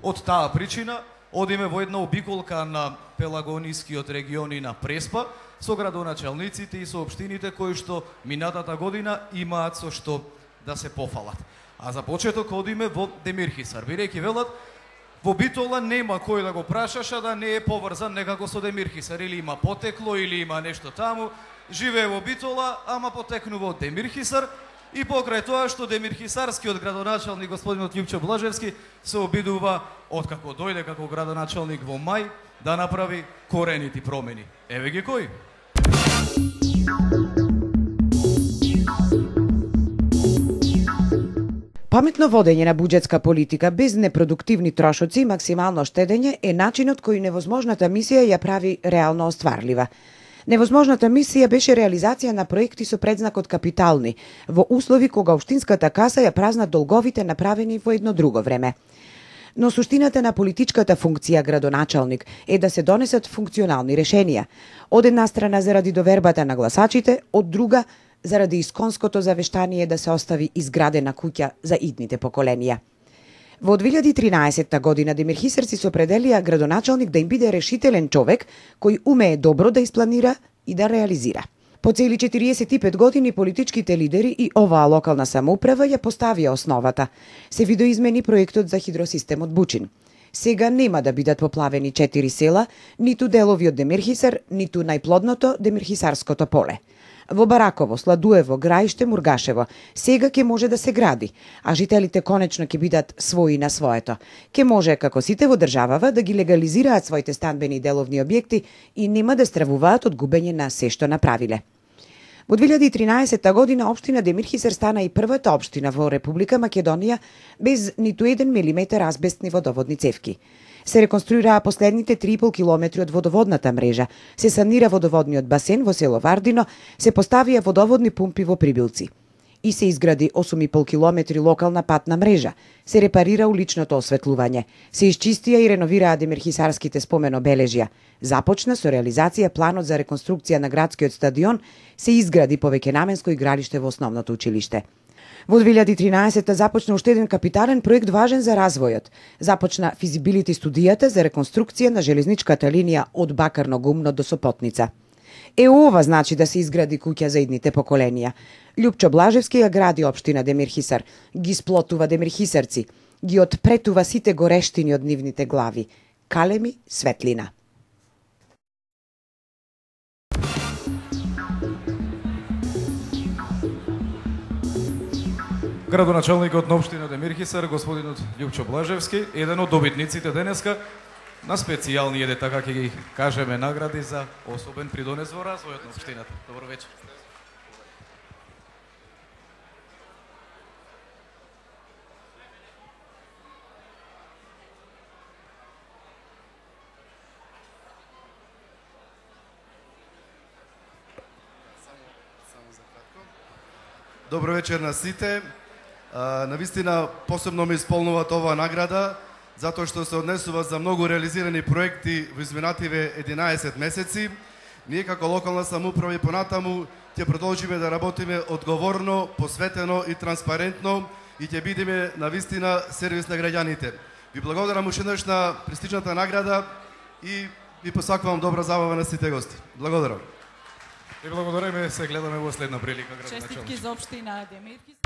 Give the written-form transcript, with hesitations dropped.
Од таа причина, одиме во една обиколка на Пелагонискиот регион и на Преспа со градоначалниците и со општините кои што минатата година имаат со што да се пофалат. А за почеток одиме во Демирхисар, бидејќи велат во Битола нема кој да го прашаша да не е поврзан некако со Демирхисар, или има потекло, или има нешто таму, живее во Битола, ама потекнува од Демирхисар, и покрај тоа што демирхисарскиот градоначалник господинот Љупчо Блажевски се обидува, откако дојде како градоначалник во мај, да направи коренити промени. Еве ги кои. Паметно водење на буџетска политика без непродуктивни трошоци и максимално штедење е начинот кој невозможната мисија ја прави реално остварлива. Невозможната мисија беше реализација на проекти со предзнакот капитални, во услови кога општинската каса ја празна долговите направени во едно друго време. Но суштината на политичката функција градоначалник е да се донесат функционални решенија. Од една страна заради довербата на гласачите, од друга заради исконското завештание да се остави изградена куќа за идните поколенија. Во 2013 година демирхисарци се определија градоначалник да им биде решителен човек кој умее добро да испланира и да реализира. По цели 45 години политичките лидери и оваа локална самоуправа ја поставија основата. Се видоизмени проектот за хидросистемот Бучин. Сега нема да бидат поплавени 4 села, ниту делови од Демирхисар, ниту најплодното Демирхисарското поле. Во Бараково, Сладуево, Граиште, Мургашево, сега ќе може да се гради, а жителите конечно ќе бидат своји на своето. Ќе може, како сите во државава, да ги легализираат своите станбени и деловни објекти и нема да стравуваат од губење на се што направиле. Во 2013 година општина Демирхисар стана и првата општина во Република Македонија без ниту 1 милиметар азбестни водоводни цевки. Се реконструираа последните 3,5 километри од водоводната мрежа, се санира водоводниот басен во село Вардино, се поставија водоводни пумпи во Прибилци. И се изгради 8,5 километри локална патна мрежа, се репарира уличното осветлување, се исчистија и реновираа демирхисарските споменобележја, започна со реализација планот за реконструкција на градскиот стадион, се изгради повеќенаменско игралиште во основното училиште. Во 2013 започна уште еден капитален проект важен за развојот. Започна физибилити студијата за реконструкција на железничката линија од Бакарно гумно до Сопотница. Ова значи да се изгради куќа за идните поколенија. Љупчо Блажевски ја гради општина Демирхисар, ги сплотува демирхисарци, ги отпретува сите горештини од нивните глави. Калеми светлина. Градоначалникот на општина Демирхисар, господинот Љупчо Блажевски, еден од добитниците денеска на специјални, така ќе ги кажеме, награди за особен придонес во развојот на општината. Добро вечер. Добро вечер на сите. Навистина посебно ме исполнуваат оваа награда, затоа што се однесува за многу реализирани проекти во изминативе 11 месеци. Ние како локална самоуправа и понатаму ќе продолжиме да работиме одговорно, посветено и транспарентно и ќе бидеме навистина сервис на граѓаните. Ви благодарам уште еднаш на престижната награда и ви посакувам добра забава на сите гости. Благодарам. И благодариме, се гледаме во следна прилика. Честитки за општина Демирхисар.